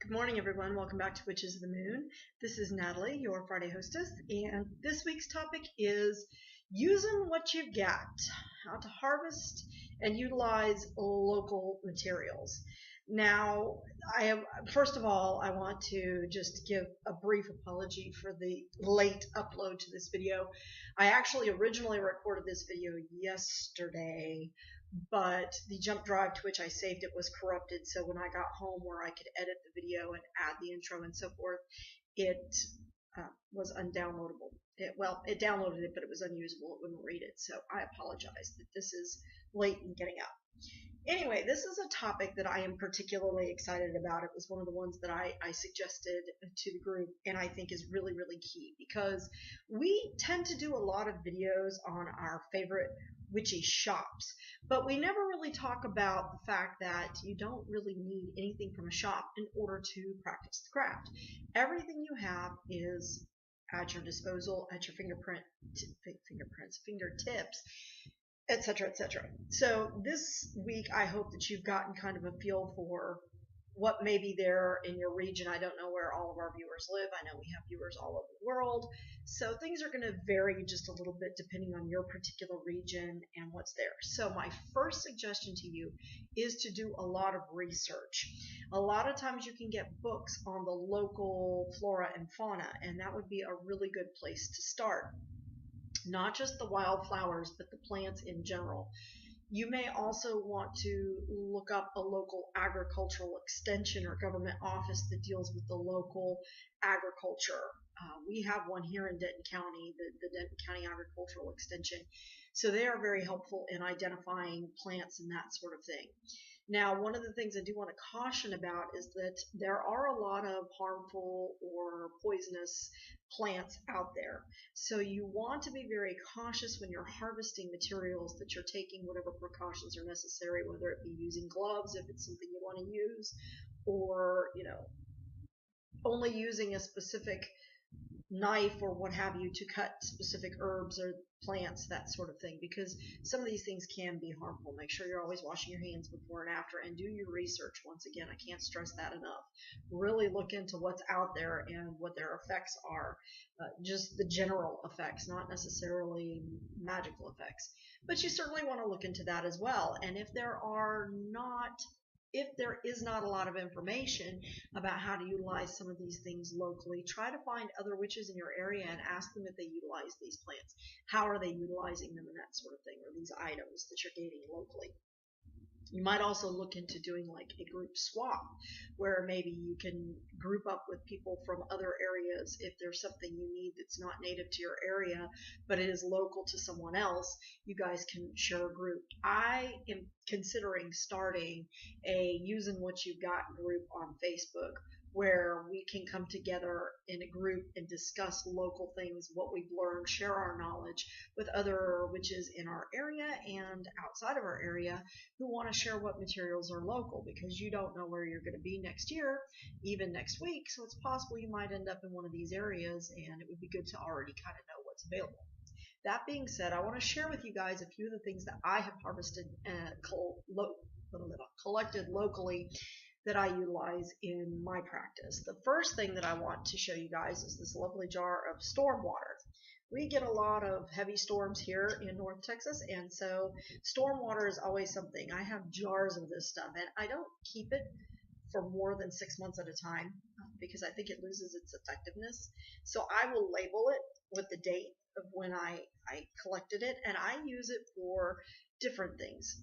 Good morning, everyone. Welcome back to Witches of the Moon. This is Natalie, your Friday hostess, and this week's topic is using what you've got, how to harvest and utilize local materials. Now, first of all, I want to just give a brief apology for the late upload to this video. I actually originally recorded this video yesterday, but the jump drive to which I saved it was corrupted, so when I got home where I could edit the video and add the intro and so forth, it was undownloadable. It downloaded it, but it was unusable. It wouldn't read it, so I apologize that this is late in getting out. Anyway, this is a topic that I am particularly excited about. It was one of the ones that I suggested to the group, and I think is really, really key because we tend to do a lot of videos on our favorite witchy shops, but we never really talk about the fact that you don't really need anything from a shop in order to practice the craft. Everything you have is at your disposal, at your fingertips, etc., etc. So this week, I hope that you've gotten kind of a feel for what may be there in your region. I don't know where all of our viewers live. I know we have viewers all over the world. So things are going to vary just a little bit depending on your particular region and what's there. So my first suggestion to you is to do a lot of research. A lot of times you can get books on the local flora and fauna, and that would be a really good place to start. Not just the wildflowers, but the plants in general. You may also want to look up a local agricultural extension or government office that deals with the local agriculture. We have one here in Denton County, the Denton County Agricultural Extension. So they are very helpful in identifying plants and that sort of thing. Now, one of the things I do want to caution about is that there are a lot of harmful or poisonous plants out there. So you want to be very cautious when you're harvesting materials, that you're taking whatever precautions are necessary, whether it be using gloves if it's something you want to use, or, only using a specific knife or what have you to cut specific herbs or plants, that sort of thing, because some of these things can be harmful. Make sure you're always washing your hands before and after, and do your research. Once again, I can't stress that enough. Really look into what's out there and what their effects are, just the general effects, not necessarily magical effects, but you certainly want to look into that as well. And if there is not a lot of information about how to utilize some of these things locally, try to find other witches in your area and ask them if they utilize these plants. How are they utilizing them and that sort of thing, or these items that you're gaining locally. You might also look into doing like a group swap, where maybe you can group up with people from other areas. If there's something you need that's not native to your area, but it is local to someone else, you guys can share a group. I am considering starting a using what you've got group on Facebook, where we can come together in a group and discuss local things, what we've learned, share our knowledge with other witches in our area and outside of our area who want to share what materials are local, because you don't know where you're going to be next year, even next week, so it's possible you might end up in one of these areas, and it would be good to already kind of know what's available. That being said, I want to share with you guys a few of the things that I have harvested and collected locally that I utilize in my practice. The first thing that I want to show you guys is this lovely jar of storm water. We get a lot of heavy storms here in North Texas, and so storm water is always something. I have jars of this stuff, and I don't keep it for more than 6 months at a time because I think it loses its effectiveness. So I will label it with the date of when I collected it, and I use it for different things.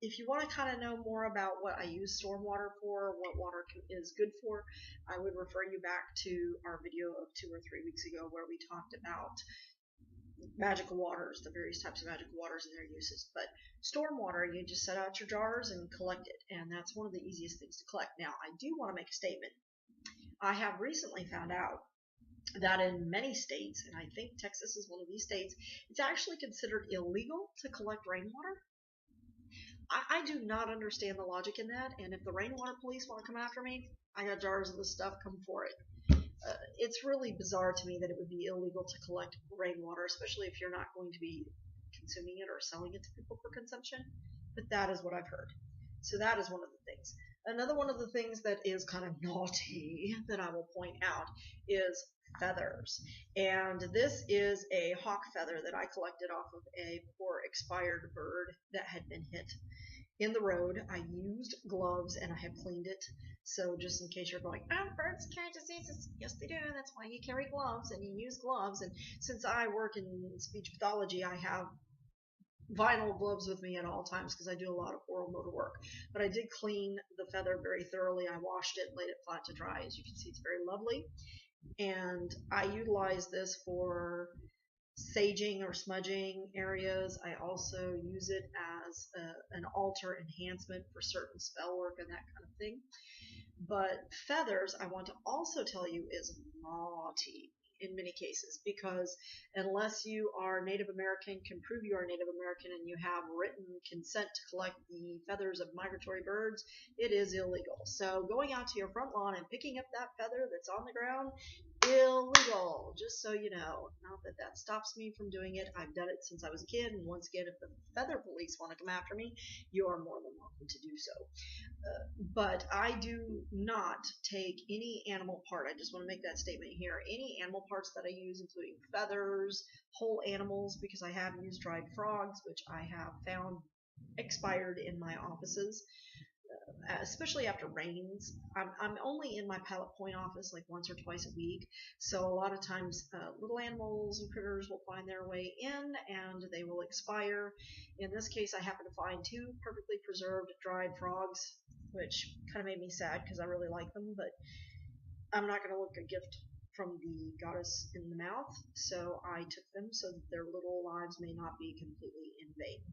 If you want to kind of know more about what I use stormwater for, what water is good for, I would refer you back to our video of 2 or 3 weeks ago where we talked about magical waters, the various types of magical waters and their uses. But stormwater, you just set out your jars and collect it, and that's one of the easiest things to collect. Now, I do want to make a statement. I have recently found out that in many states, and I think Texas is one of these states, it's actually considered illegal to collect rainwater. I do not understand the logic in that, and if the rainwater police want to come after me, I got jars of this stuff, come for it. It's really bizarre to me that it would be illegal to collect rainwater, especially if you're not going to be consuming it or selling it to people for consumption, but that is what I've heard. So that is one of the things. Another one of the things that is kind of naughty that I will point out is feathers. And this is a hawk feather that I collected off of a poor expired bird that had been hit in the road. I used gloves and I have cleaned it. So just in case you're going, oh, birds carry diseases. Yes, they do. That's why you carry gloves and you use gloves. And since I work in speech pathology, I have vinyl gloves with me at all times because I do a lot of oral motor work. But I did clean the feather very thoroughly. I washed it, laid it flat to dry. As you can see, it's very lovely. And I utilize this for saging or smudging areas. I also use it as an altar enhancement for certain spell work and that kind of thing. But feathers, I want to also tell you, is naughty in many cases because unless you are Native American, can prove you are Native American, and you have written consent to collect the feathers of migratory birds, it is illegal. So going out to your front lawn and picking up that feather that's on the ground, illegal, just so you know. Not that that stops me from doing it. I've done it since I was a kid, and once again, if the feather police want to come after me, you are more than welcome to do so. But I do not take any animal part. I just want to make that statement here. Any animal parts that I use, including feathers, whole animals, because I have used dried frogs, which I have found expired in my offices, especially after rains. I'm only in my Pilot Point office like once or twice a week, so a lot of times little animals and critters will find their way in and they will expire. In this case, I happen to find two perfectly preserved dried frogs, which kind of made me sad because I really like them, but I'm not going to look a gift from the goddess in the mouth, so I took them so that their little lives may not be completely in vain.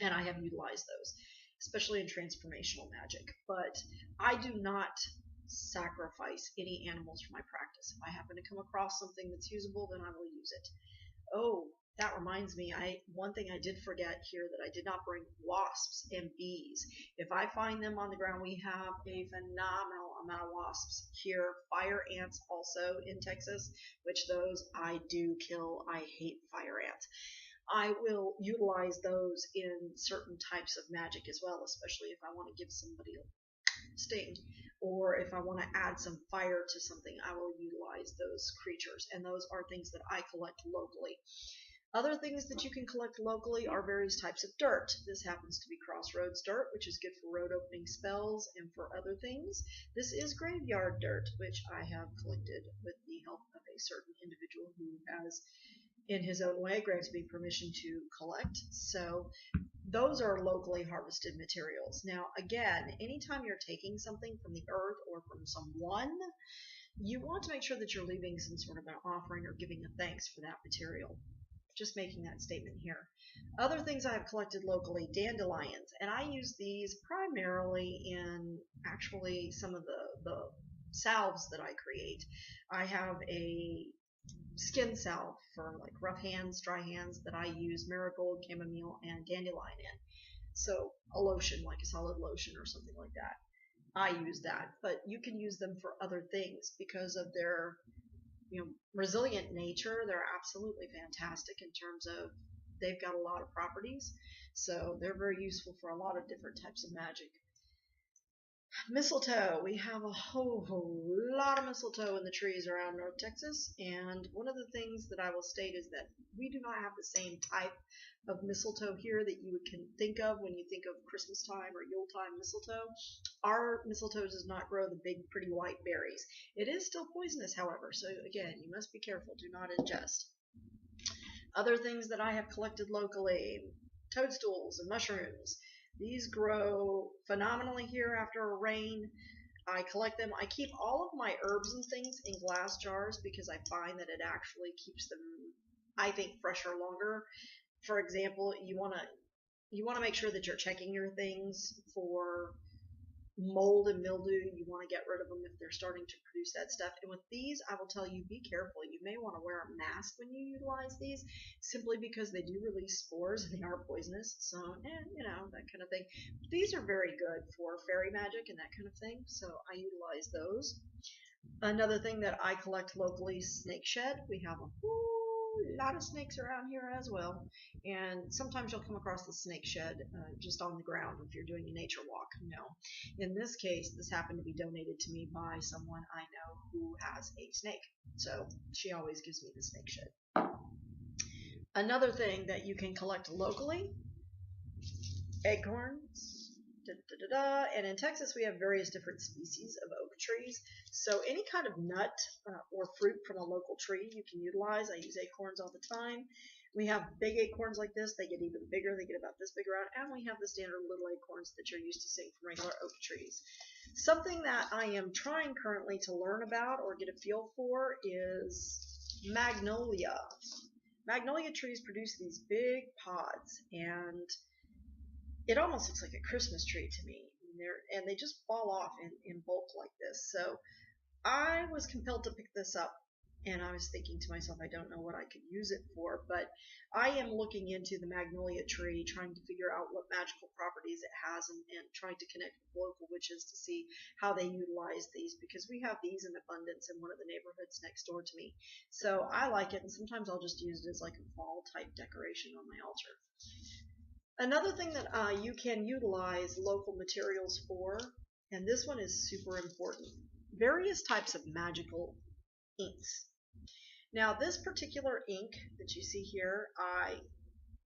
And I have utilized those, especially in transformational magic. But I do not sacrifice any animals for my practice. If I happen to come across something that's usable, then I will use it. Oh, that reminds me, one thing I did forget here that I did not bring: wasps and bees. If I find them on the ground, we have a phenomenal amount of wasps here. Fire ants also in Texas, which those I do kill. I hate fire ants. I will utilize those in certain types of magic as well, especially if I want to give somebody a sting, or if I want to add some fire to something, I will utilize those creatures, and those are things that I collect locally. Other things that you can collect locally are various types of dirt. This happens to be crossroads dirt, which is good for road opening spells and for other things. This is graveyard dirt, which I have collected with the help of a certain individual who has, in his own way, granted me permission to collect. So those are locally harvested materials. Now, again, anytime you're taking something from the earth or from someone, you want to make sure that you're leaving some sort of an offering or giving a thanks for that material. Just making that statement here. Other things I have collected locally: dandelions, and I use these primarily in actually some of the salves that I create. I have a skin salve for like rough hands, dry hands, that I use marigold, chamomile, and dandelion in. So a lotion, like a solid lotion or something like that. I use that, but you can use them for other things because of their resilient nature. They're absolutely fantastic in terms of they've got a lot of properties, so they're very useful for a lot of different types of magic. Mistletoe. We have a whole lot of mistletoe in the trees around North Texas, and one of the things that I will state is that we do not have the same type of mistletoe here that you can think of when you think of Christmas time or Yuletime mistletoe. Our mistletoe does not grow the big, pretty white berries. It is still poisonous, however, so again, you must be careful. Do not ingest. Other things that I have collected locally: toadstools and mushrooms. These grow phenomenally here after a rain. I collect them. I keep all of my herbs and things in glass jars because I find that it actually keeps them, I think, fresher longer. For example, you want to make sure that you're checking your things for mold and mildew. You want to get rid of them if they're starting to produce that stuff. And with these, I will tell you, be careful. You may want to wear a mask when you utilize these, simply because they do release spores and they are poisonous. So, that kind of thing. These are very good for fairy magic and that kind of thing, so I utilize those. Another thing that I collect locally: snake shed. We have a whole a lot of snakes around here as well. And sometimes you'll come across the snake shed just on the ground if you're doing a nature walk. No. In this case, this happened to be donated to me by someone I know who has a snake. So she always gives me the snake shed. Another thing that you can collect locally, acorns. Da, da, da, da. And in Texas, we have various different species of oak trees. So any kind of nut or fruit from a local tree you can utilize. I use acorns all the time. We have big acorns like this. They get even bigger. They get about this big around. And we have the standard little acorns that you're used to seeing from regular oak trees. Something that I am trying currently to learn about or get a feel for is magnolia. Magnolia trees produce these big pods, and it almost looks like a Christmas tree to me. And they just fall off in bulk like this. So I was compelled to pick this up, and I was thinking to myself, I don't know what I could use it for, but I am looking into the magnolia tree, trying to figure out what magical properties it has, and trying to connect with local witches to see how they utilize these, because we have these in abundance in one of the neighborhoods next door to me. So I like it, and sometimes I'll just use it as like a fall type decoration on my altar. Another thing that you can utilize local materials for, and this one is super important, various types of magical inks. Now this particular ink that you see here, I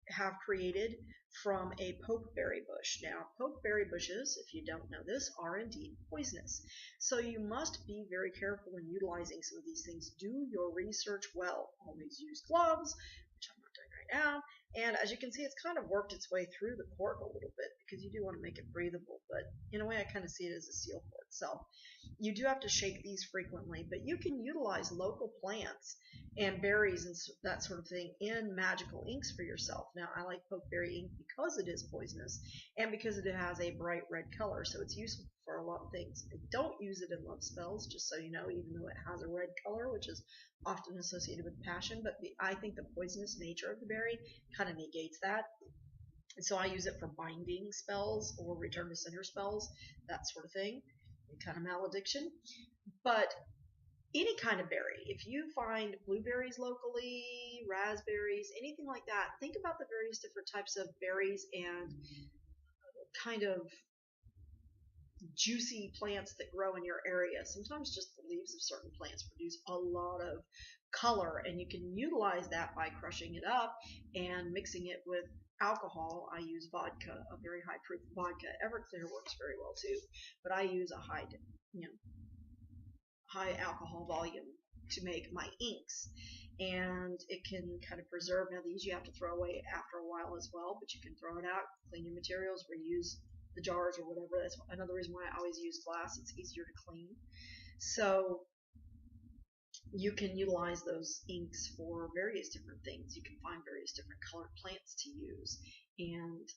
have created from a pokeberry bush. Now pokeberry bushes, if you don't know this, are indeed poisonous. So you must be very careful when utilizing some of these things. Do your research well. Always use gloves, which I'm not doing right now. And as you can see, it's kind of worked its way through the cork a little bit because you do want to make it breathable, but in a way I kind of see it as a seal for itself. You do have to shake these frequently, but you can utilize local plants and berries and that sort of thing in magical inks for yourself. Now I like pokeberry ink because it is poisonous and because it has a bright red color, so it's useful for a lot of things. I don't use it in love spells, just so you know, even though it has a red color, which is often associated with passion, but I think the poisonous nature of the berry kind of negates that. And so I use it for binding spells or return to sender spells, that sort of thing, kind of malediction. But any kind of berry, if you find blueberries locally, raspberries, anything like that, think about the various different types of berries and kind of juicy plants that grow in your area. Sometimes just the leaves of certain plants produce a lot of color, and you can utilize that by crushing it up and mixing it with alcohol. I use vodka, a very high proof vodka. Everclear works very well too, but I use a high alcohol volume to make my inks, and it can kind of preserve. Now these you have to throw away after a while as well, but you can throw it out, clean your materials, reuse the jars or whatever. That's another reason why I always use glass. It's easier to clean. So you can utilize those inks for various different things. You can find various different colored plants to use and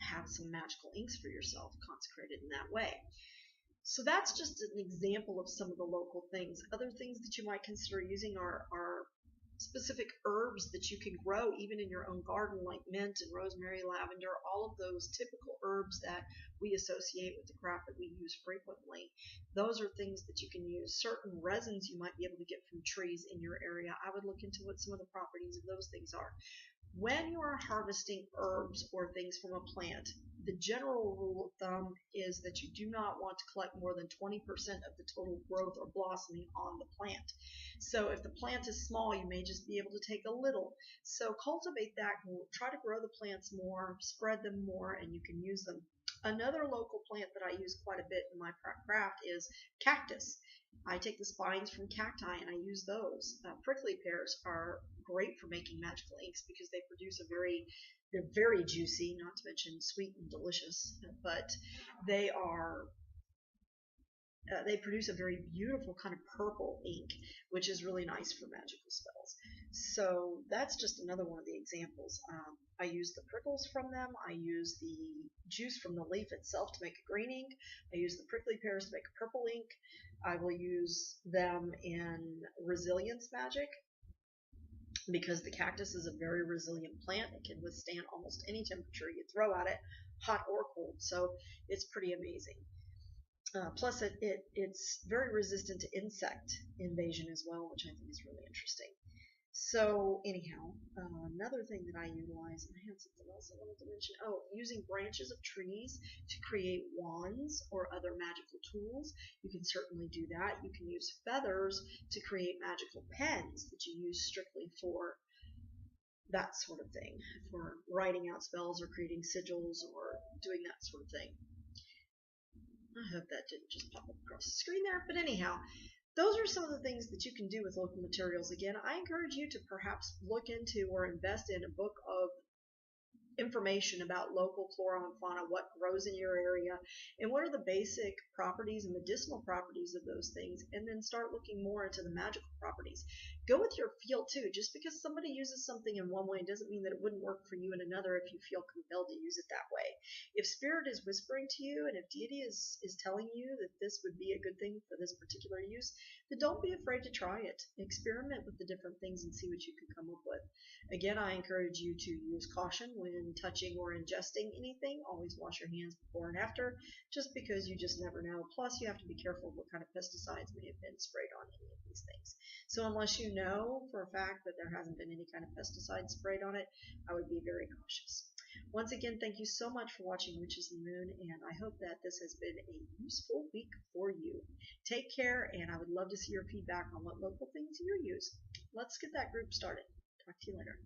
have some magical inks for yourself consecrated in that way. So that's just an example of some of the local things. Other things that you might consider using are specific herbs that you can grow even in your own garden, like mint and rosemary, lavender, all of those typical herbs that we associate with the craft that we use frequently. Those are things that you can use. Certain resins you might be able to get from trees in your area. I would look into what some of the properties of those things are. When you are harvesting herbs or things from a plant, the general rule of thumb is that you do not want to collect more than 20% of the total growth or blossoming on the plant. So if the plant is small, you may just be able to take a little. So cultivate that, try to grow the plants more, spread them more, and you can use them. Another local plant that I use quite a bit in my craft is cactus. I take the spines from cacti and I use those. Prickly pears are great for making magical inks because they produce they're very juicy, not to mention sweet and delicious, but they produce a very beautiful kind of purple ink, which is really nice for magical spells. So that's just another one of the examples. I use the prickles from them. I use the juice from the leaf itself to make a green ink. I use the prickly pears to make a purple ink. I will use them in resilience magic because the cactus is a very resilient plant. It can withstand almost any temperature you throw at it, hot or cold. So it's pretty amazing. Plus, it's very resistant to insect invasion as well, which I think is really interesting. So anyhow, another thing that I utilize, and I had something else I wanted to mention. Oh, using branches of trees to create wands or other magical tools. You can certainly do that. You can use feathers to create magical pens that you use strictly for that sort of thing, for writing out spells or creating sigils or doing that sort of thing. I hope that didn't just pop up across the screen there. But anyhow, those are some of the things that you can do with local materials. Again, I encourage you to perhaps look into or invest in a book of information about local flora and fauna, what grows in your area, and what are the basic properties and medicinal properties of those things, and then start looking more into the magical properties. Go with your feel too. Just because somebody uses something in one way doesn't mean that it wouldn't work for you in another if you feel compelled to use it that way. If spirit is whispering to you and if deity is telling you that this would be a good thing for this particular use, then don't be afraid to try it. Experiment with the different things and see what you can come up with. Again, I encourage you to use caution when touching or ingesting anything. Always wash your hands before and after, just because you just never know. Plus, you have to be careful of what kind of pesticides may have been sprayed on any of these things. So unless you know for a fact that there hasn't been any kind of pesticide sprayed on it, I would be very cautious. Once again, thank you so much for watching Witches and the Moon, and I hope that this has been a useful week for you. Take care, and I would love to see your feedback on what local things you use. Let's get that group started. Talk to you later.